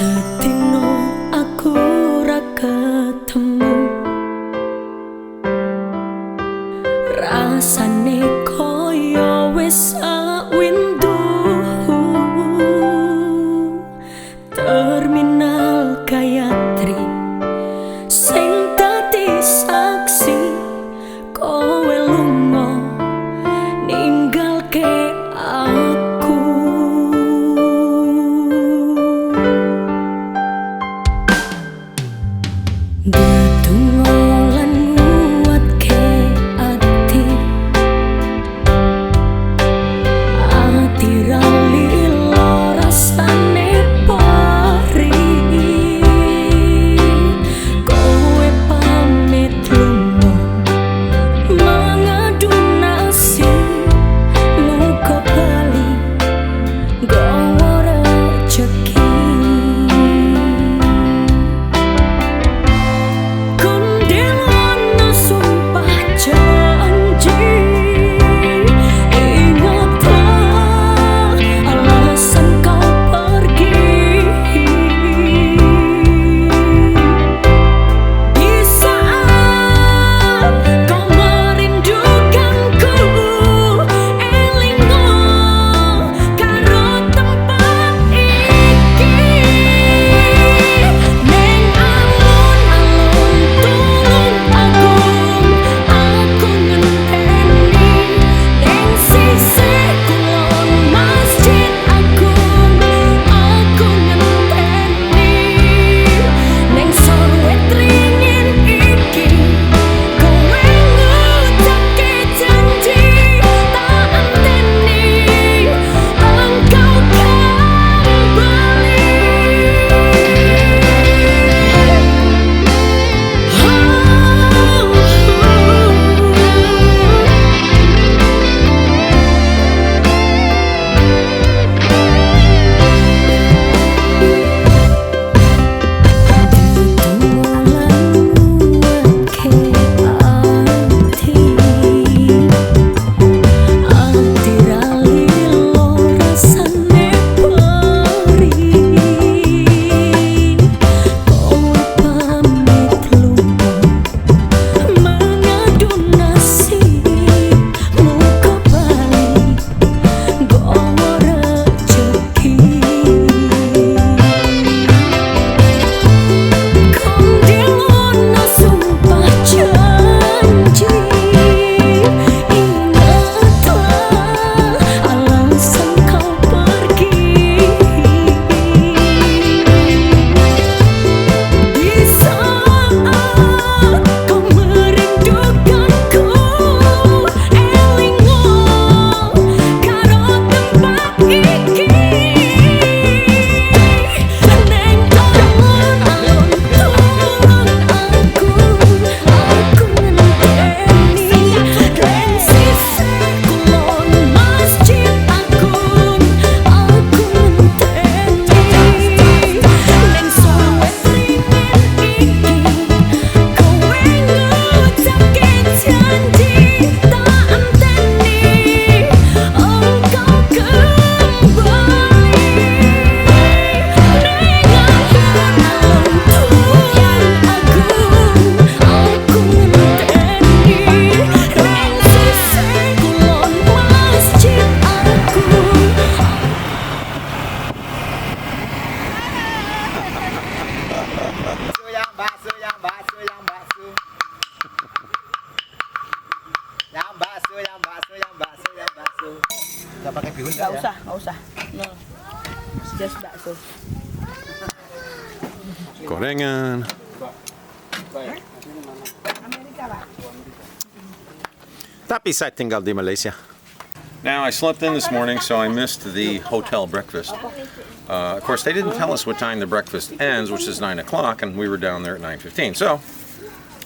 Setino aku ra ketemu, rasane koyo wis awindu. Terminal Gayatri sing dadi saksi kowe lunga ninggalke aku. Ndedonga lan nguwatke ati, ati ra lila rasane perih. Kowe pamit lunga mengadu nasib, muga bali nggawa rejeki. Nggak pakai bihun nggak ya? Nggak usah. No. Just bakso. Gorengan. Amerika, Pak. Tapi saya tinggal di Malaysia. Now, I slept in this morning, so I missed the hotel breakfast. Of course, they didn't tell us what time the breakfast ends, which is 9 o'clock, and we were down there at 9:15. So,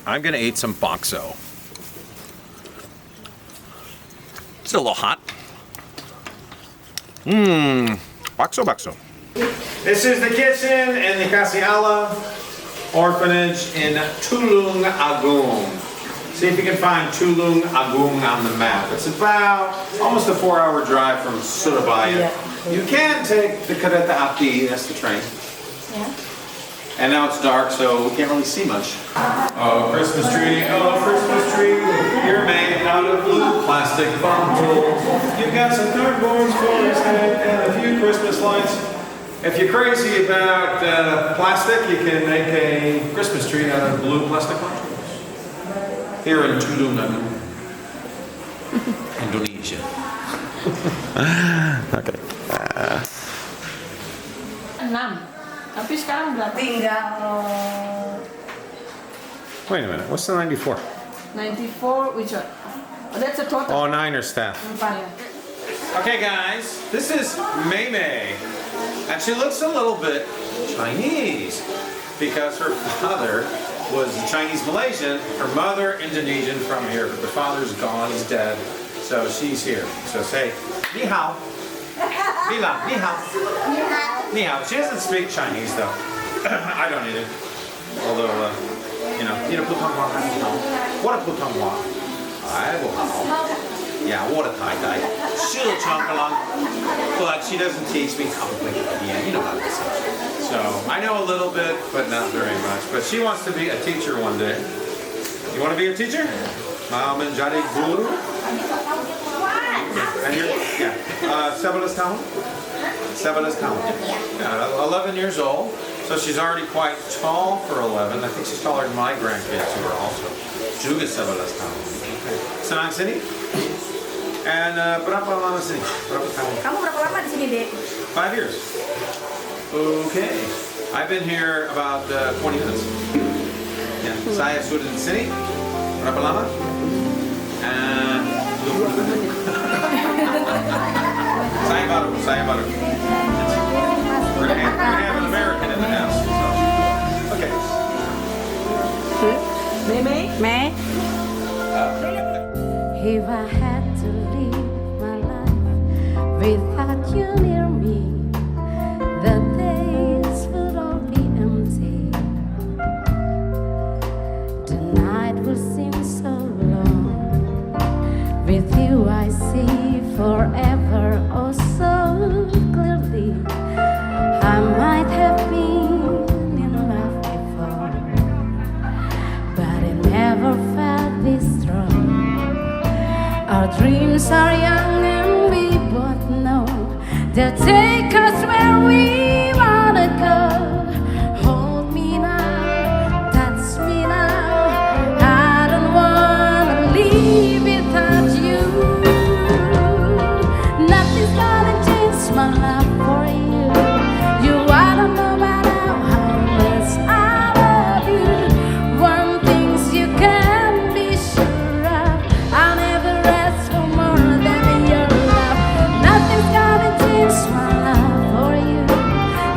I'm going to eat some bakso. Still a little hot. Bakso. This is the kitchen in the Kasih Allah orphanage in Tulungagung. See if you can find Tulungagung on the map. It's about almost a 4-hour drive from Surabaya. You can take the Kereta Api, that's the train. And now it's dark, so we can't really see much. Oh, Christmas tree, you're made out of blue plastic bundles. You've got some cardboard for his head and a few Christmas lights. If you're crazy about plastic, you can make a Christmas tree out of blue plastic bundles. Here in Tulungagung, Indonesia. Okay. 6. Tapi sekarang berapa? Tinggal Wait a minute, what's the 94? 94, which one? Oh, that's a total. Oh, Niner staff. Yeah. Okay, guys, this is Mei Mei, and she looks a little bit Chinese because her father was Chinese Malaysian, her mother Indonesian from here, but the father's gone, he's dead, so she's here. So say, ni hao. Mila, ni hao. Ni hao. She doesn't speak Chinese though. I don't either. Although, you know, Putonghua, what a Putonghua. I will hao. Yeah, what a Thai Thai. She'll chunk along, but she doesn't teach me complicated. Yeah, you know how this is. So I know a little bit, but not very much. But she wants to be a teacher one day. You want to be a teacher? Mau menjadi guru? And you're, yeah, 11 tahun? 11 tahun. Yeah, 11 years old. So she's already quite tall for 11. I think she's taller than my grandkids who are also. Juga 11 tahun. Senang sini? And berapa lama sini? Berapa tahun? Kamu berapa lama di sini, Dek? 5 years. Okay. I've been here about 20 minutes. Yeah. Saya sudah di sini. Berapa lama? 20 menit. Saya baru. We're gonna have an American in the house. So. Okay. Mei? If I had to live my life without you near me, the days would all be empty. The night will seem so long. With you I see forever oh so clearly. I might have been in love before, but I never felt this strong. Our dreams are young and we both know they'll take us where we wanna go. Hold me now, touch me now. I don't wanna leave without you. Nothing's gonna change my love for you. You ought to know by now how much I love you. One thing's you can be sure of, I'll never ask for more than your love. Nothing's gonna change my love for you.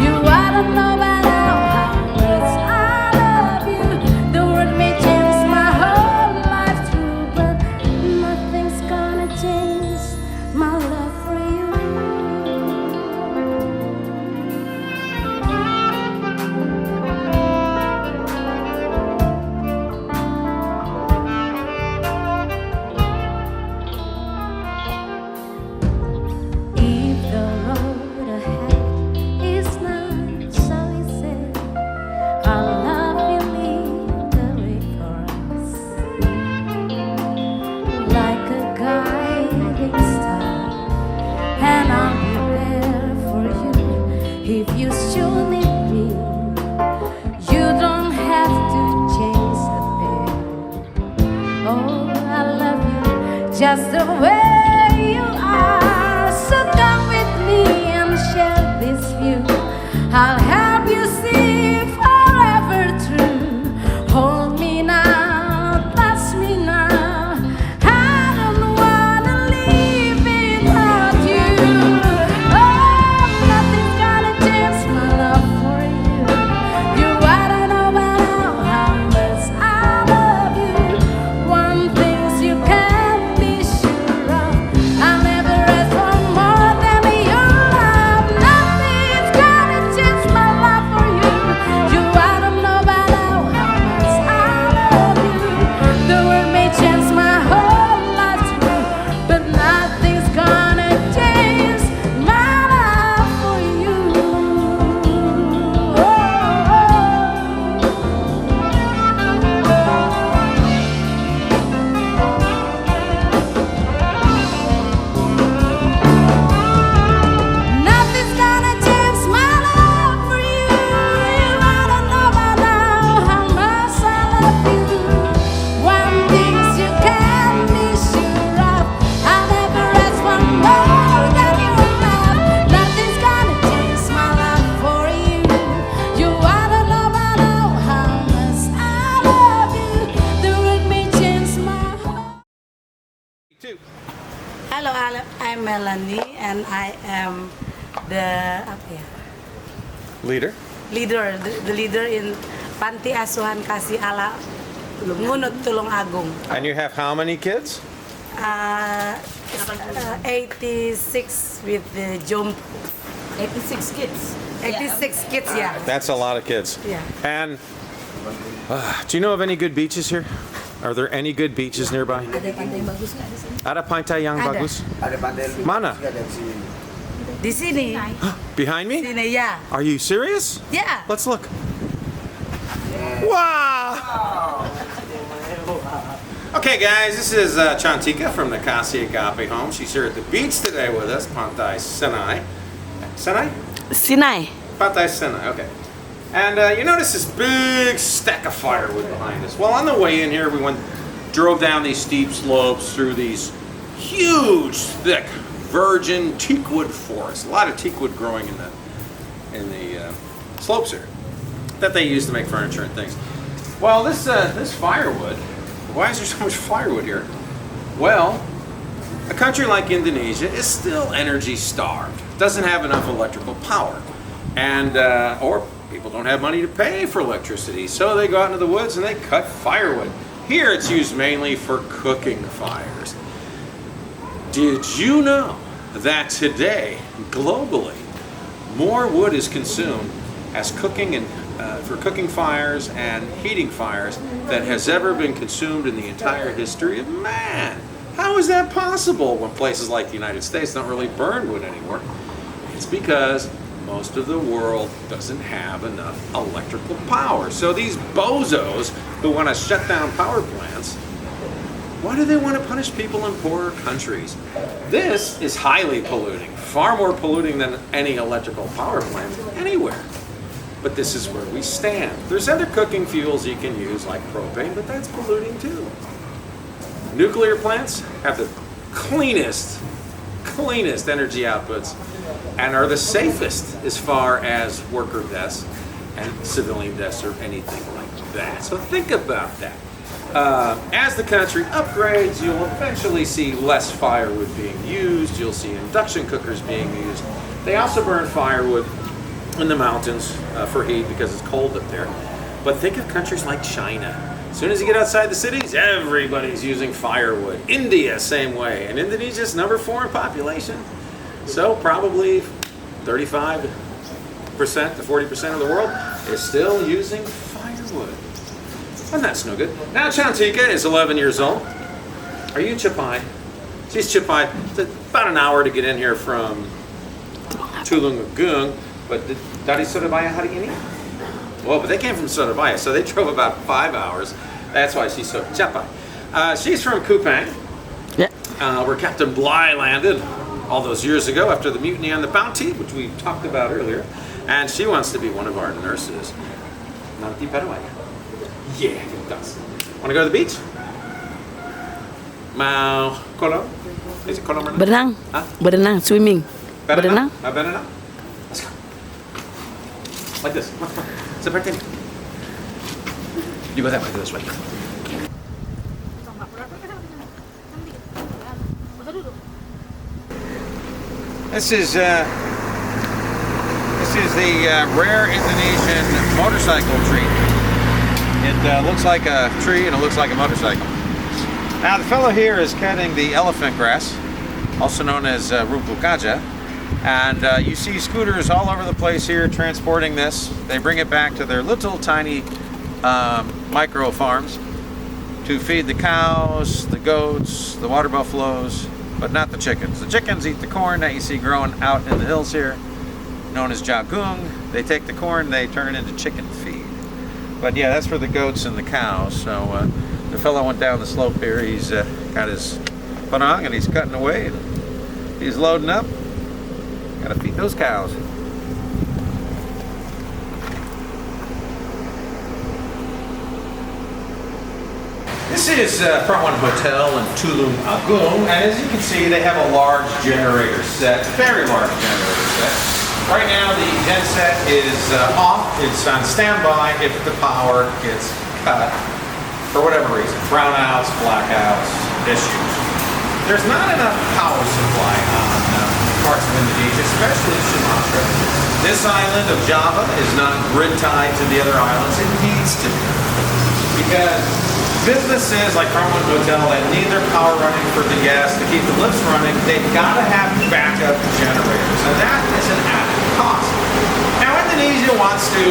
You ought to know by now how much I love you. The world may change my whole life through, but nothing's gonna change my love for you. If the road ahead is not so easy, our love will lead the way for us, like a guiding star, and I'll be there for you if you should need me. You don't have to change a thing. Oh, I love you just the way you are. So come with me and share this view. I'll help you see forever true. Hold me now, touch me now. I don't wanna leave without you. Oh, nothing's gonna change my love for you. You ought to know by now how much I love you. One thing's you can be sure of, I'll never ask for more than your love. Nothing's gonna change my love for you. Melanie and I am the Leader. leader, the leader in Panti Asuhan Kasih Allah, Tulungagung. And you have how many kids? 86 with the jump. 86 kids. 86 kids, yeah. That's a lot of kids. Yeah. And do you know of any good beaches here? Are there any good beaches nearby? Ada pantai bagus nggak di sini? Ada pantai yang Ada. bagus? Ada pantai Mana? juga dari sini. Di sini. Behind me? Sini, yeah. Are you serious? Yeah. Let's look. Wow! Okay, guys, this is Chantika from the Kasih Agape home. She's here at the beach today with us, Pantai Sinai. Sinai? Sinai. Pantai Sinai, okay. And you notice this big stack of firewood behind us. Well, on the way in here, we drove down these steep slopes through these huge, thick, virgin teakwood forests. A lot of teakwood growing in the slopes here that they use to make furniture and things. Well, this firewood. Why is there so much firewood here? Well, a country like Indonesia is still energy starved. Doesn't have enough electrical power, and or people don't have money to pay for electricity, so they go out into the woods and they cut firewood. Here it's used mainly for cooking fires. Did you know that today, globally, more wood is consumed as cooking and for cooking fires and heating fires than has ever been consumed in the entire history of man? How is that possible when places like the United States don't really burn wood anymore? It's because most of the world doesn't have enough electrical power. So these bozos who want to shut down power plants, why do they want to punish people in poorer countries? This is highly polluting, far more polluting than any electrical power plant anywhere. But this is where we stand. There's other cooking fuels you can use like propane, but that's polluting too. Nuclear plants have the cleanest energy outputs and are the safest as far as worker deaths and civilian deaths or anything like that. So think about that. As the country upgrades, you'll eventually see less firewood being used. You'll see induction cookers being used. They also burn firewood in the mountains for heat because it's cold up there. But think of countries like China. As soon as you get outside the cities, everybody's using firewood. India, same way. And Indonesia's number 4 in population. So probably 35% to 40% of the world is still using firewood. And that's no good. Now Chantika is 11 years old. Are you Chapai? She's Chapai. It's about an hour to get in here from Tulungagung. But dari Surabaya hari ini? Well, but they came from Surabaya, so they drove about 5 hours. That's why she's so Chapai. She's from Kupang, where Captain Bligh landed all those years ago after the mutiny on the Bounty, which we talked about earlier. And she wants to be one of our nurses. Nanti Paraguay. Yeah, it does. Want to go to the beach? Mau kolam? Is it kolam? Berenang. Huh? Berenang, swimming. Berenang. Berenang? Let's go. Like this. Come on. Seperti ini. You go that way, go this way. This is the rare Indonesian motorcycle tree. It looks like a tree and it looks like a motorcycle. Now the fellow here is cutting the elephant grass, also known as rumput gajah. And you see scooters all over the place here transporting this. They bring it back to their little tiny micro farms to feed the cows, the goats, the water buffaloes, but not the chickens. The chickens eat the corn that you see growing out in the hills here, known as jagung. They take the corn, they turn it into chicken feed. But yeah, that's for the goats and the cows. So the fellow went down the slope here. He's got his panang and he's cutting away. And he's loading up. Gotta feed those cows. This is Part 1 Hotel in Tulungagung, and as you can see, they have a large generator set, very large generator set. Right now, the gen set is off. It's on standby if the power gets cut for whatever reason, brownouts, blackouts, issues. There's not enough power supply on parts of Indonesia, especially Sumatra. This island of Java is not grid tied to the other islands. It needs to be. Because businesses like Carmen Hotel that need their power running for the gas to keep the lifts running, they've got to have backup generators. And that is an added cost. Now Indonesia wants to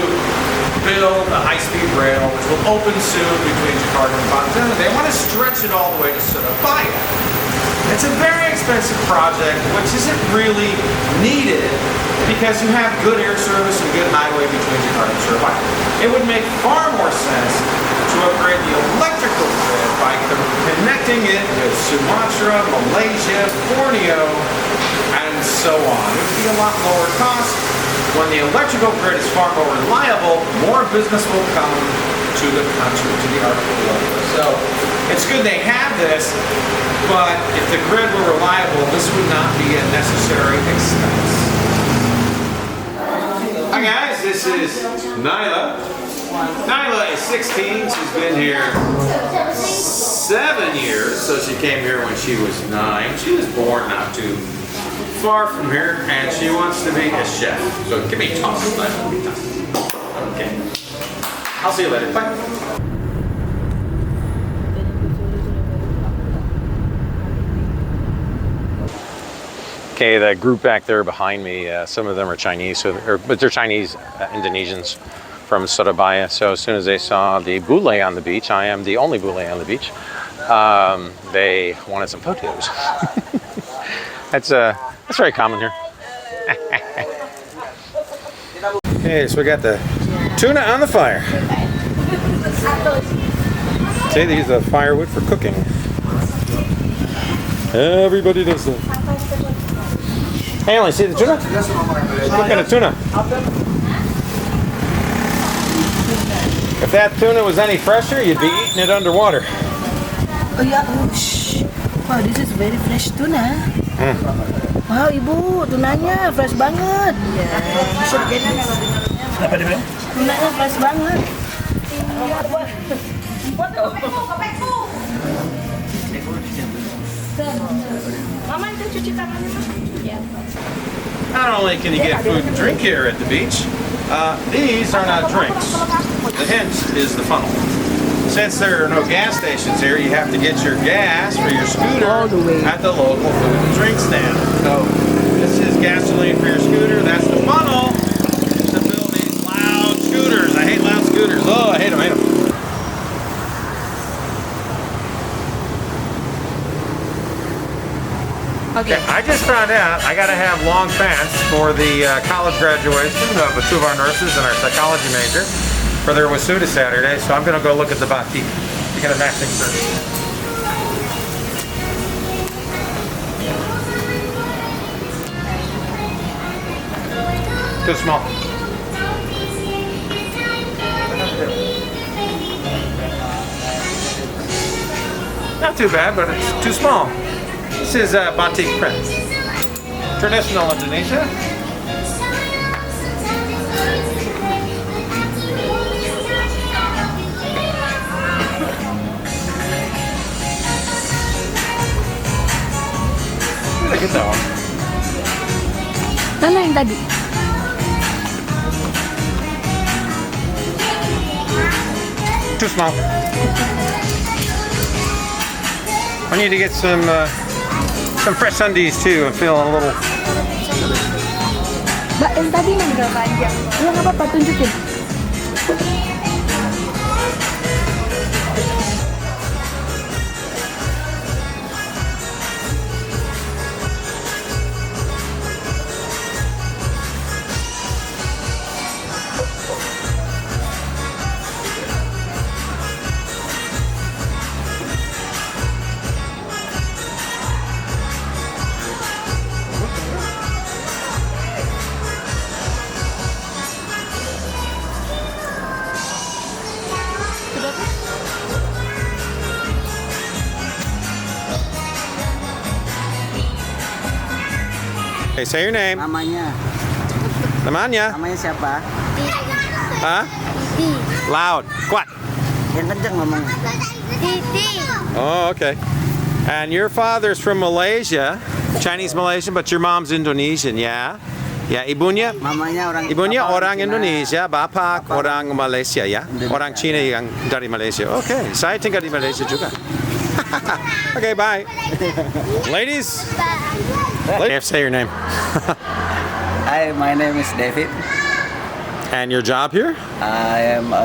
build a high-speed rail which will open soon between Jakarta and Banten. They want to stretch it all the way to Surabaya. It's a very expensive project which isn't really needed because you have good air service and good highway between Jakarta and Surabaya. It would make far more sense to upgrade the electrical grid by connecting it with Sumatra, Malaysia, Borneo, and so on. It would be a lot lower cost. When the electrical grid is far more reliable, more business will come to the country, to the archipelago. So it's good they have this, but if the grid were reliable, this would not be a necessary expense. Hi guys, this is Nyla. Nyla is 16. She's been here 7 years, so she came here when she was 9. She was born not too far from here, and she wants to be a chef. So give me a toss. Okay. I'll see you later. Bye. Okay, the group back there behind me, some of them are Chinese, but they're Chinese Indonesians from Surabaya. So as soon as they saw the bule on the beach, I am the only bule on the beach, they wanted some photos. That's very common here. Okay, so we got the tuna on the fire. See, these are firewood for cooking. Everybody does that. Hey, only see the tuna? What kind of tuna? If that tuna was any fresher, you'd be eating it underwater. Oh yeah, oh, shh. Wow, this is very fresh tuna. Wow, Ibu, tunanya fresh banget. Apa dia bilang? Tunanya fresh banget. Mama itu cuci tangannya. Not only can you get food and drink here at the beach, these are not drinks. The hint is the funnel. Since there are no gas stations here, you have to get your gas for your scooter at the local food and drink stand. So this is gasoline for your scooter. That's the funnel to build these loud scooters. I hate loud scooters. Oh, I hate them, Okay, I just found out I got to have long pants for the college graduation of two of our nurses and our psychology major for their Wasuda Saturday, so I'm going to go look at the batik to get a matching shirt. Too small. Not too bad, but it's too small. This is batik print. Traditional Indonesia. Where did I get that one? Mana yang tadi? Too small. I need to get some fresh undies too. I'm feeling a little. Mbak, yang tadi mana udah panjang? Ya nggak apa-apa, tunjukin. Hey, say your name. Namanya. Namanya? Namanya siapa? Huh? Loud. Kuat. Yang kenceng ngomongnya. Oh, okay. And your father's from Malaysia. Chinese Malaysian, but your mom's Indonesian, yeah? Ya, ibunya? Mamanya orang Ibunya papa orang Cina. Indonesia, bapak orang Malaysia ya? Orang Cina yang dari Malaysia. Oke, saya tinggal di Malaysia juga. Okay, bye. Ladies, say your name. Hi, my name is David. And your job here? I am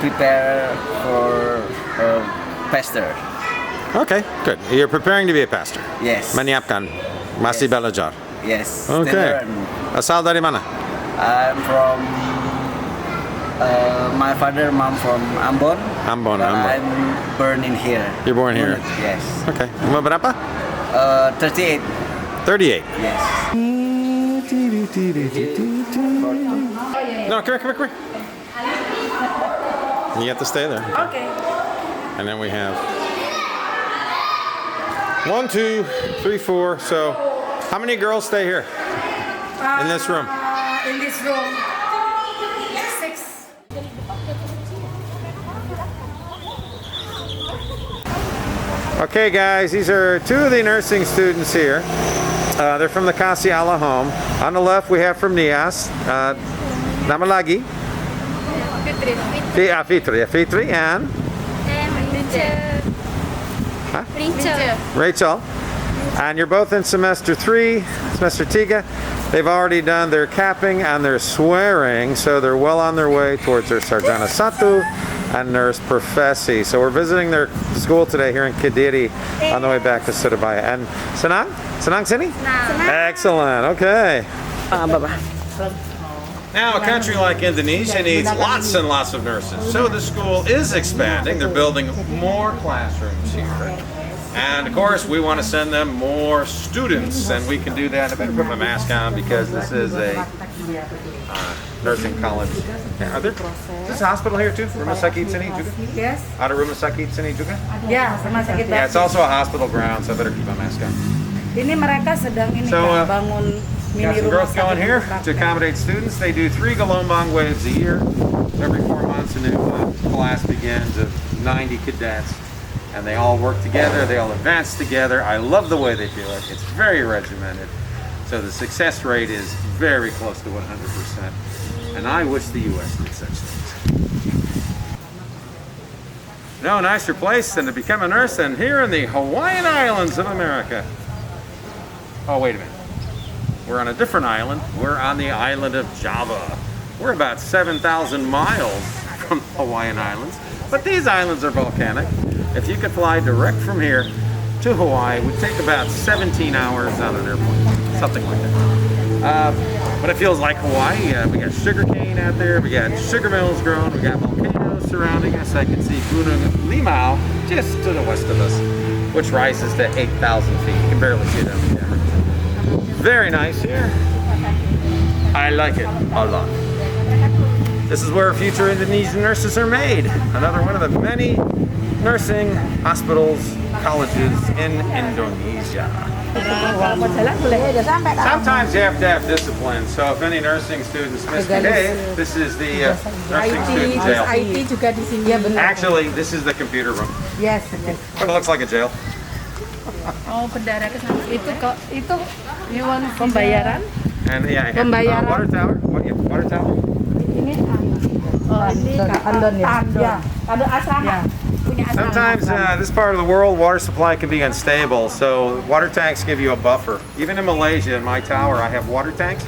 prepare for pastor. Okay, good. You're preparing to be a pastor. Yes. Menyiapkan, masih belajar. Yes. Okay. still learn. Asal dari mana? I'm from my father, mom from Ambon. Ambon, but Ambon. I'm born in here. You're born here. Yes. Okay. Umur berapa? 38. 38. Yes. No, come here. You have to stay there. Okay. And then we have 1, 2, 3, 4. So, how many girls stay here in this room? In this room, 6. Okay, guys, these are 2 of the nursing students here. They're from the Kasih Allah home. On the left, we have from Nias. Nama lagi? Fitri, and? Rachel. And you're both in semester 3, semester 3. They've already done their capping and their swearing, so they're well on their way towards their Sarjana Satu and Nurse Profesi. So we're visiting their school today here in Kediri on the way back to Surabaya. And Senang? Senang sini? Excellent, okay. Now, a country like Indonesia needs lots and lots of nurses. So the school is expanding. They're building more classrooms here. And of course, we want to send them more students, and we can do that. I better put my mask on because this is a nursing college. Is this a hospital here too? Rumah Sakit sini juga? Yes. Ada Rumah Sakit sini juga? Ya, sama sakit. Yeah, it's also a hospital ground, so I better keep my mask on. Ini mereka sedang ini So, kan, bangun mini Got some rumah growth going sakit here praktek. to accommodate students. They do 3 Gelombang waves a year. Every 4 months, a new class begins of 90 cadets. And they all work together, they all advance together. I love the way they do it. It's very regimented. So the success rate is very close to 100%. And I wish the U.S. did such things. No nicer place than to become a nurse than here in the Hawaiian Islands of America. Oh, wait a minute. We're on a different island. We're on the island of Java. We're about 7,000 miles from the Hawaiian Islands. But these islands are volcanic. If you could fly direct from here to Hawaii, it would take about 17 hours on an airplane, something like that. But it feels like Hawaii. We got sugar cane out there, we got sugar mills growing, we got volcanoes surrounding us. I can see Gunung Limau just to the west of us, which rises to 8,000 feet. You can barely see it on the camera. Very nice here. I like it a lot. This is where future Indonesian nurses are made. Another one of the many nursing hospitals, colleges in Indonesia. Sometimes you have to have discipline. So if any nursing students misbehave, this is the nursing student jail. IT juga di sini. Ya, benar. Actually, this is the computer room. Yes. But it looks like a jail. Oh, bendara ke sana. Itu kok itu you want pembayaran? And yeah, Pembayaran. water tower. What? Yeah, water tower. Ini Andon ya. Ada asrama. Punya asrama. Sometimes this part of the world, water supply can be unstable, so water tanks give you a buffer. Even in Malaysia, in my tower, I have water tanks.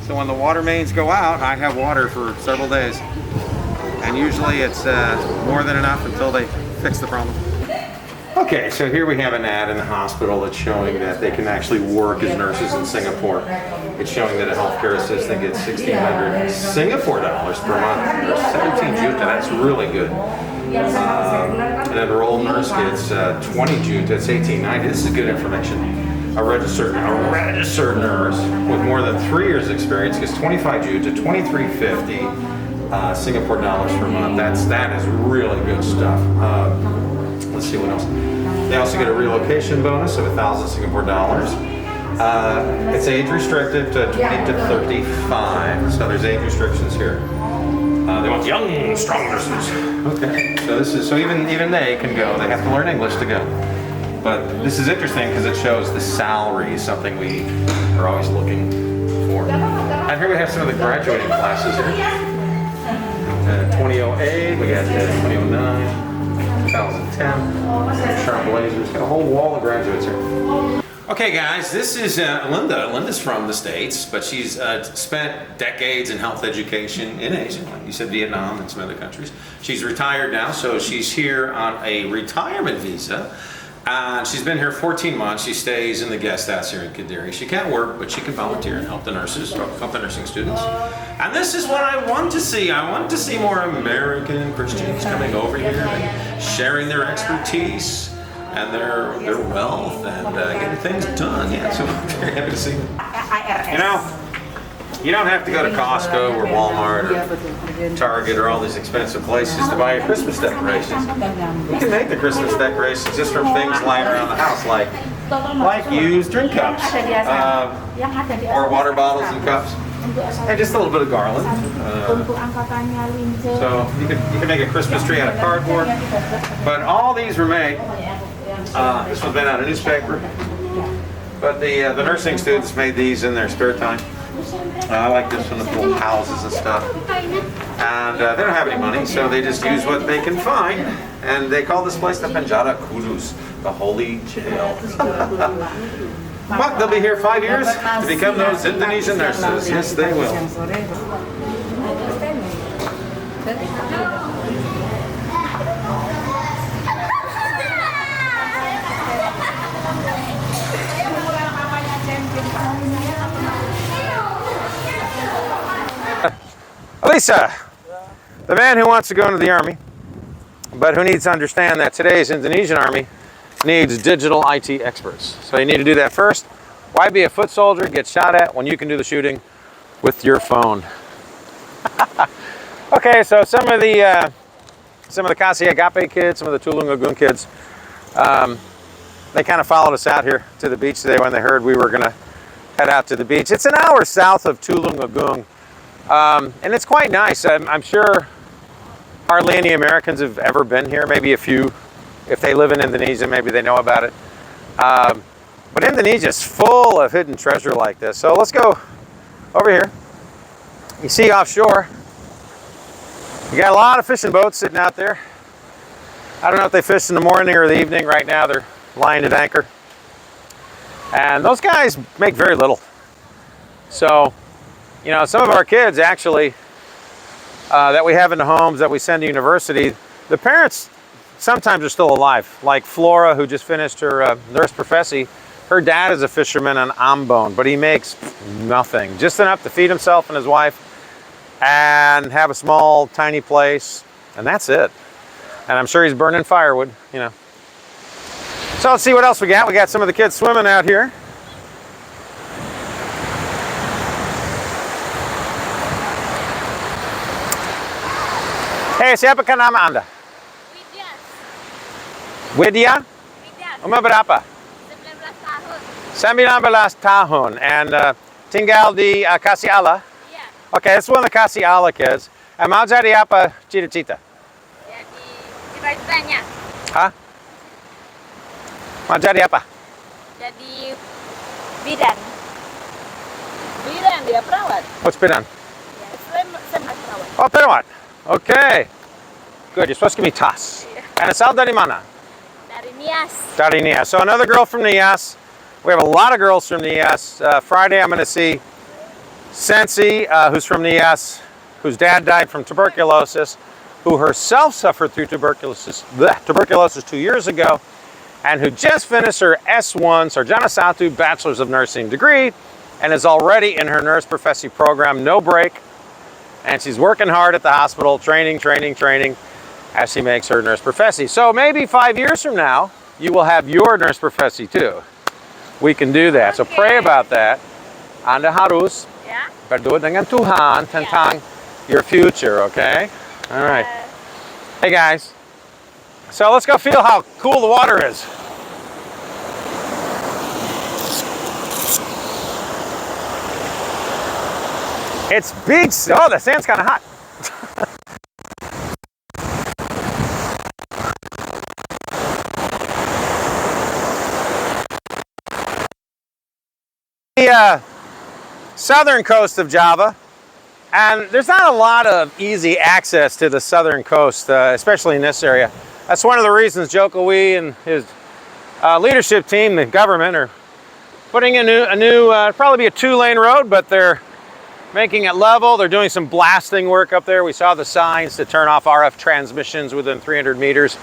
So when the water mains go out, I have water for several days. And usually it's more than enough until they fix the problem. Okay, so here we have an ad in the hospital that's showing that they can actually work as nurses in Singapore. It's showing that a healthcare assistant gets 1,600 Singapore dollars per month, or 17 juta. That's really good. An enrolled nurse gets 20 juta. That's 1,890. This is good information. A registered nurse with more than 3 years experience gets 25 juta, 2350 Singapore dollars per month. That is really good stuff. Let's see what else. They also get a relocation bonus of 1,000 Singapore dollars. It's age restricted to 20 to 35, so there's age restrictions here. They want young, strong nurses. Okay, so even they can go. They have to learn English to go. But this is interesting because it shows the salary, something we are always looking for. And here we have some of the graduating classes here. 2008, we got 2009, 2010, sharp blazers, got a whole wall of graduates here. Okay guys, this is Linda. Linda's from the States, but she's spent decades in health education in Asia, like you said, Vietnam and some other countries. She's retired now, so she's here on a retirement visa. She's been here 14 months. She stays in the guest house here in Kadiri. She can't work, but she can volunteer and help the nurses, help the nursing students. And this is what I want to see. I want to see more American Christians coming over here and sharing their expertise and their wealth and getting things done. Yeah, so I'm very happy to see them. You know, you don't have to go to Costco or Walmart or Target or all these expensive places to buy your Christmas decorations. You can make the Christmas decorations just from things lying around the house, like used drink cups, or water bottles and cups, and just a little bit of garland. So you can make a Christmas tree out of cardboard. But all these were made. This one's made out of newspaper. But the nursing students made these in their spare time. I like this one with little houses and stuff. And they don't have any money, so they just use what they can find. And they call this place the Penjara Kudus, the Holy Jail. But they'll be here 5 years to become those Indonesian nurses. Yes, they will. Lisa, the man who wants to go into the army, but who needs to understand that today's Indonesian army needs digital IT experts. So you need to do that first. Why be a foot soldier, get shot at, when you can do the shooting with your phone? Okay, so some of the Kasih Agape kids, some of the Tulungagung kids, they kind of followed us out here to the beach today when they heard we were going to head out to the beach. It's an hour south of Tulungagung. And it's quite nice. I'm sure hardly any Americans have ever been here. Maybe a few. If they live in Indonesia, maybe they know about it. But Indonesia is full of hidden treasure like this. So let's go over here. You see offshore, you got a lot of fishing boats sitting out there. I don't know if they fish in the morning or the evening. Right now they're lying at anchor. And those guys make very little. So, you know, some of our kids actually that we have in the homes that we send to university, the parents sometimes are still alive. Like Flora, who just finished her nurse professi, her dad is a fisherman on Ambon, but he makes nothing, just enough to feed himself and his wife and have a small, tiny place, and that's it. And I'm sure he's burning firewood, you know. So let's see what else we got. We got some of the kids swimming out here. Hey, siapa kan nama Anda? Widya. Widya. Umur berapa? 19 tahun. And tinggal di Kasih Allah? Yeah. Okay, that's one of the Kasih Allah kids. And mau jadi apa cita-cita? Jadi cita-citanya. Hah? Mau jadi apa? Jadi bidan. Bidan, dia perawat. What's bidan? Ya, saya perawat. Oh, perawat. Okay. Good. You're supposed to give me tas. Yeah. And asal dari mana? Dari Nias. Dari Nias. So another girl from Nias. We have a lot of girls from Nias. Friday I'm going to see Sensi, who's from Nias, whose dad died from tuberculosis, who herself suffered through tuberculosis 2 years ago, and who just finished her S1 Sarjana Satu Bachelor's of Nursing degree and is already in her nurse professi program, no break. And she's working hard at the hospital, training, as she makes her nurse professi. So maybe 5 years from now, you will have your nurse professi too. We can do that. So pray about that. Anda harus berdoa dengan Tuhan tentang your future, okay? All right. Hey guys. So let's go feel how cool the water is. It's big. Oh, the sand's kind of hot. the southern coast of Java, and there's not a lot of easy access to the southern coast, especially in this area. That's one of the reasons Jokowi and his leadership team, the government, are putting in a new probably be a 2-lane road, but they're making it level. They're doing some blasting work up there. We saw the signs to turn off RF transmissions within 300 meters.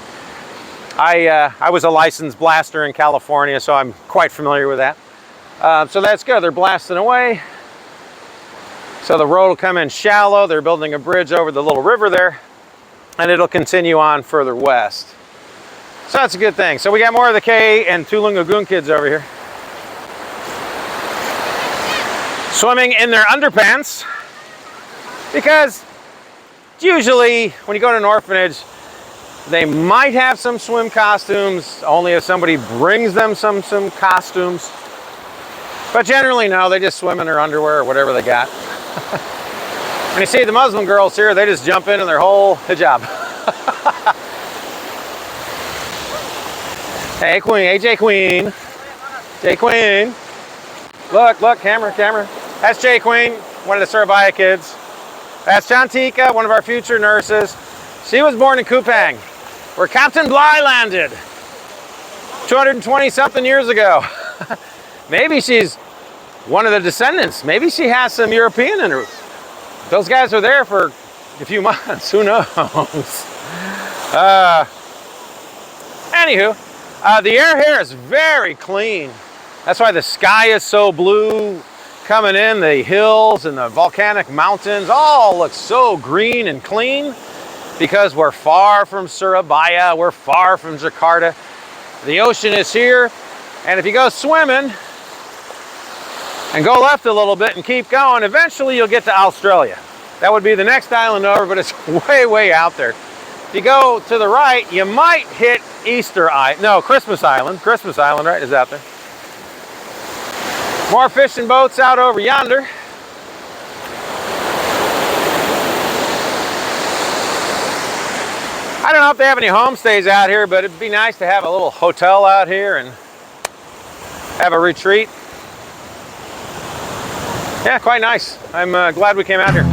I was a licensed blaster in California, so I'm quite familiar with that. So that's good. They're blasting away. So the road will come in shallow. They're building a bridge over the little river there, and it'll continue on further west. So that's a good thing. So we got more of the K and Tulungagung kids over here, swimming in their underpants, because usually when you go to an orphanage, they might have some swim costumes, only if somebody brings them some costumes. But generally, no, they just swim in their underwear or whatever they got. When you see the Muslim girls here, they just jump into their whole hijab. Hey, Queen, AJ Queen. J Queen. Look, camera. That's J Queen, one of the Surabaya kids. That's Chantika, one of our future nurses. She was born in Kupang, where Captain Bligh landed 220 something years ago. Maybe she's one of the descendants. Maybe she has some European in her. Those guys were there for a few months. Who knows? Anywho, the air here is very clean. That's why the sky is so blue. Coming in, the hills and the volcanic mountains all look so green and clean, because we're far from Surabaya, we're far from Jakarta. The ocean is here, and if you go swimming and go left a little bit and keep going, eventually you'll get to Australia. That would be the next island over, but it's way out there. If you go to the right, you might hit Christmas Island. Christmas Island, right, is out there. More fishing boats out over yonder. I don't know if they have any homestays out here, but it'd be nice to have a little hotel out here and have a retreat. Yeah, quite nice. I'm glad we came out here.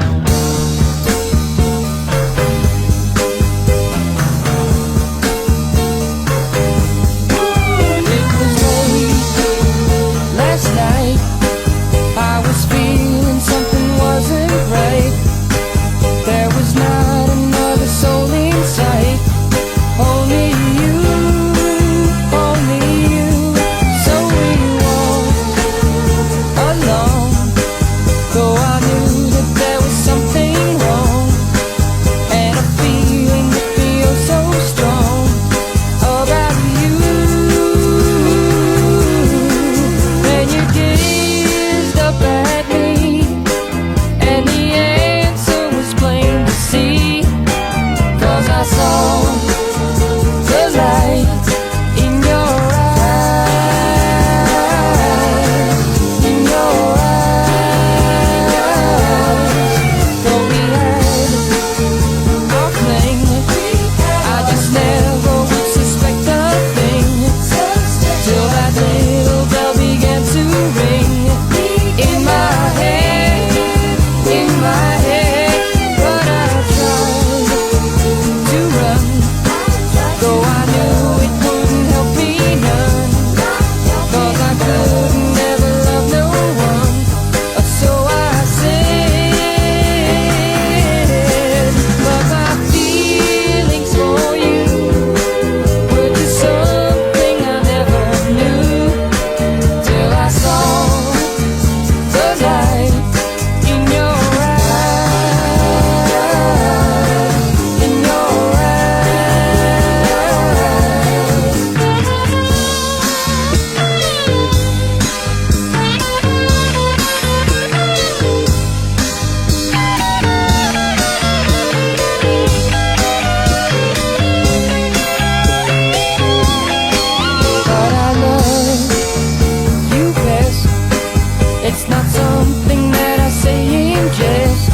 It's not something that I say in jest,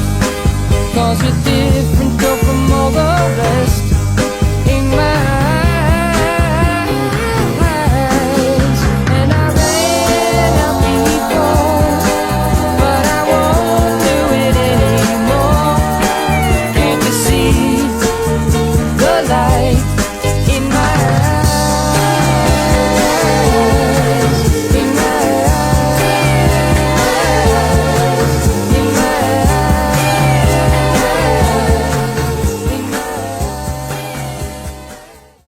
'cause with